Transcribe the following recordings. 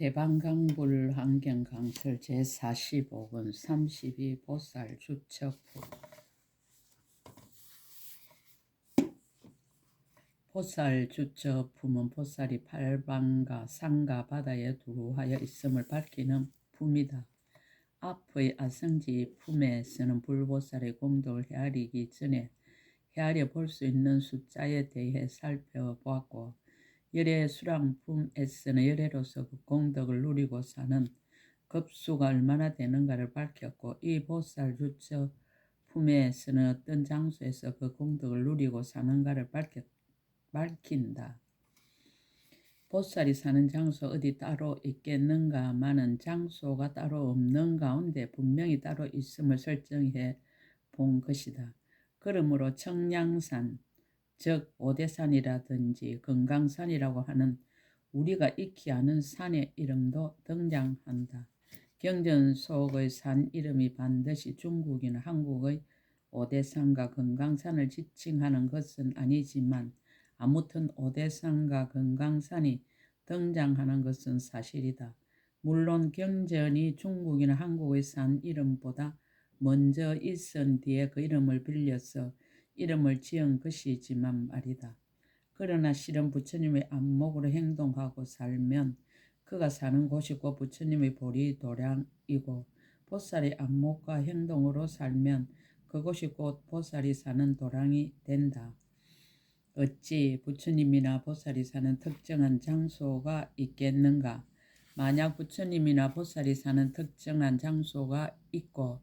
대방강불 환경강설 제45권 32 보살 주척품. 보살 주척품은 보살이 팔방과 산과 바다에 두루하여 있음을 밝히는 품이다. 앞의 아성지 품에서는 불보살의 공덕을 헤아리기 전에 헤아려 볼 수 있는 숫자에 대해 살펴보았고, 열애 수랑품에서는 열애로서 그 공덕을 누리고 사는 급수가 얼마나 되는가를 밝혔고, 이 보살 주처 품에서는 어떤 장소에서 그 공덕을 누리고 사는가를 밝힌다. 보살이 사는 장소 어디 따로 있겠는가마는 장소가 따로 없는 가운데 분명히 따로 있음을 설정해 본 것이다. 그러므로 청량산, 즉 오대산이라든지 금강산이라고 하는 우리가 익히 아는 산의 이름도 등장한다. 경전 속의 산 이름이 반드시 중국이나 한국의 오대산과 금강산을 지칭하는 것은 아니지만 아무튼 오대산과 금강산이 등장하는 것은 사실이다. 물론 경전이 중국이나 한국의 산 이름보다 먼저 있은 뒤에 그 이름을 빌려서 이름을 지은 것이지만 말이다. 그러나 실은 부처님의 안목으로 행동하고 살면 그가 사는 곳이 곧 부처님의 보리 도량이고, 보살의 안목과 행동으로 살면 그곳이 곧 보살이 사는 도량이 된다. 어찌 부처님이나 보살이 사는 특정한 장소가 있겠는가? 만약 부처님이나 보살이 사는 특정한 장소가 있고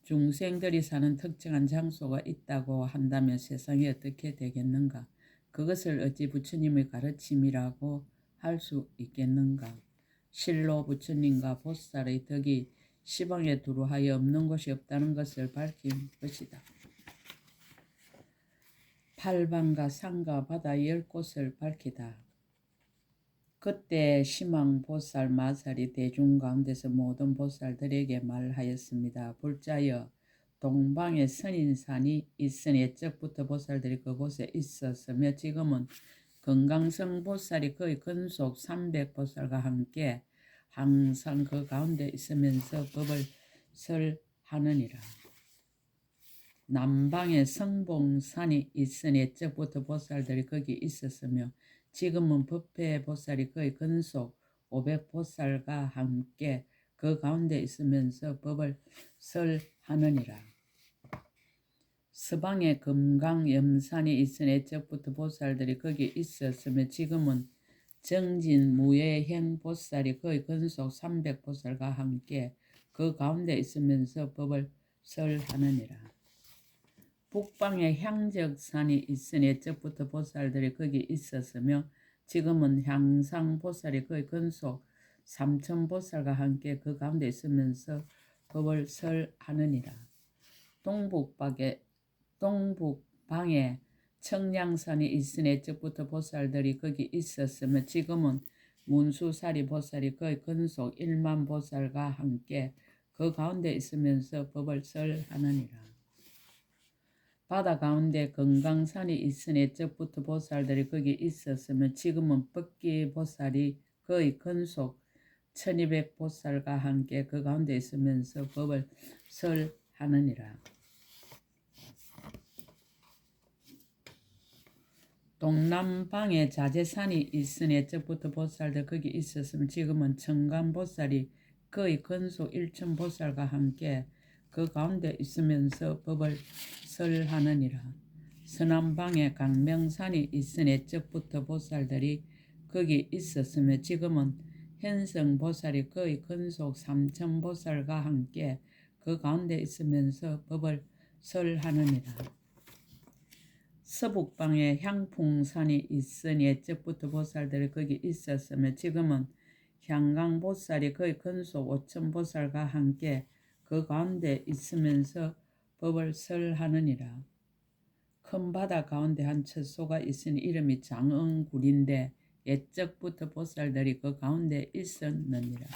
중생들이 사는 특정한 장소가 있다고 한다면 세상이 어떻게 되겠는가? 그것을 어찌 부처님의 가르침이라고 할 수 있겠는가? 실로 부처님과 보살의 덕이 시방에 두루하여 없는 곳이 없다는 것을 밝힌 것이다. 팔방과 산과 바다 10곳을 밝히다. 그때 시망보살 마살이 대중 가운데서 모든 보살들에게 말하였습니다. 불자여, 동방에 선인산이 있으니 옛적부터 보살들이 그곳에 있었으며 지금은 금강성 보살이 그의 근속 300보살과 함께 항상 그 가운데 있으면서 법을 설하느니라. 남방에 성봉산이 있으니 옛적부터 보살들이 거기 있었으며 지금은 법회보살이 그의 근속 500보살과 함께 그 가운데 있으면서 법을 설하느니라. 서방에 금강염산이 있으니 옛적부터 보살들이 거기 있었으며 지금은 정진무예행보살이 그의 근속 300보살과 함께 그 가운데 있으면서 법을 설하느니라. 북방에 향적산이 있으니 옛적부터 보살들이 거기 있었으며 지금은 향상보살이 그의 근속 3000보살과 함께 그 가운데 있으면서 법을 설하느니라. 동북방에 청량산이 있으니 옛적부터 보살들이 거기 있었으며 지금은 문수사리 보살이 그의 근속 1만보살과 함께 그 가운데 있으면서 법을 설하느니라. 바다 가운데 금강산이 있으니 옛적부터 보살들이 거기 있었으며 지금은 법기보살이 그의 근속 1200보살과 함께 그 가운데 있으면서 법을 설하느니라. 동남방에 자재산이 있으니 옛적부터 보살들 거기 있었으면 지금은 청간보살이 그의 근속 1000보살과 함께 그 가운데 있으면서 법을 설하느니라. 서남방에 강명산이 있으니 옛적부터 보살들이 거기 있었으며 지금은 현성보살이 그의 근속 3000보살과 함께 그 가운데 있으면서 법을 설하느니라. 서북방에 향풍산이 있으니 옛적부터 보살들이 거기 있었으며 지금은 향강보살이 그의 근속 5000보살과 함께 그 가운데 있으면서 법을 설하느니라. 큰 바다 가운데 한 처소가 있으니 이름이 장흥굴인데 옛적부터 보살들이 그 가운데 있었느니라.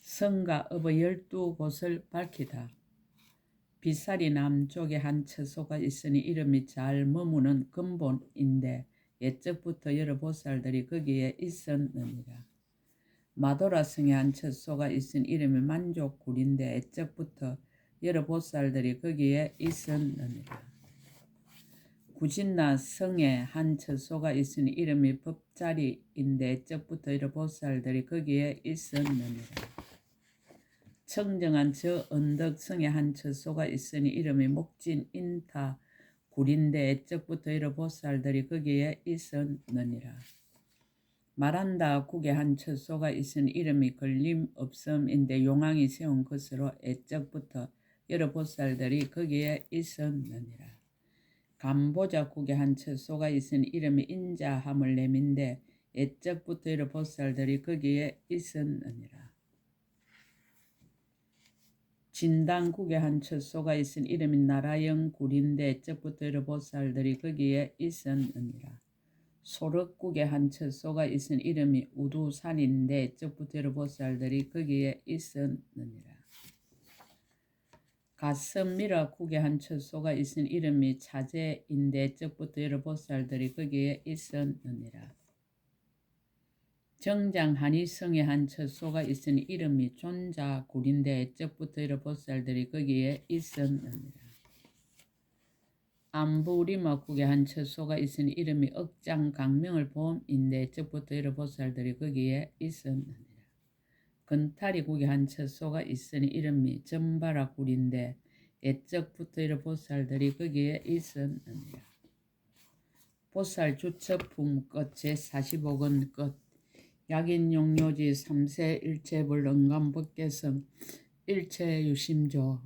성과 업의 12곳을 밝히다. 비살이 남쪽에 한 처소가 있으니 이름이 잘 머무는 근본인데 옛적부터 여러 보살들이 거기에 있었느니라. 마도라 성에 한 처소가 있은 이름이 만족굴인데 옛적부터 여러 보살들이 거기에 있었느니라. 구진나 성에 한 처소가 있으니 이름이 법자리인데 옛적부터 여러 보살들이 거기에 있었느니라. 청정한 저 언덕 성에 한 처소가 있으니 이름이 목진인타 굴인데 옛적부터 여러 보살들이 거기에 있었느니라. 말한다 국에 한 처소가 있으니 이름이 걸림없음인데 용왕이 세운 것으로 옛적부터 여러 보살들이 거기에 있었느니라. 감보자 국에 한 처소가 있으니 이름이 인자하물렘인데 옛적부터 여러 보살들이 거기에 있었느니라. 진당국에 한 처소가 있으니 이름이 나라영굴인데 옛적부터 여러 보살들이 거기에 있었느니라. 소륵국에 한 처소가 있으니 이름이 우두산인데 옛적부터 여러 보살들이 거기에 있었느니라. 가슴미라 국에 한 처소가 있으니 이름이 차제인데 옛적부터 여러 보살들이 거기에 있었느니라. 정장 한이성에 한 처소가 있으니 이름이 존자굴인데 옛적부터 여러 보살들이 거기에 있었느니라. 안부리마 국에 한 처소가 있으니 이름이 억장강명을 봄인데 옛적부터 여러 보살들이 거기에 있었느니라. 건타리 국에 한 처소가 있으니 이름이 전바라굴인데 옛적부터 여러 보살들이 거기에 있었느니라. 보살 주첩품 끝 제45권 끝 약인용료지 3세 일체불 응감법계성 일체유심조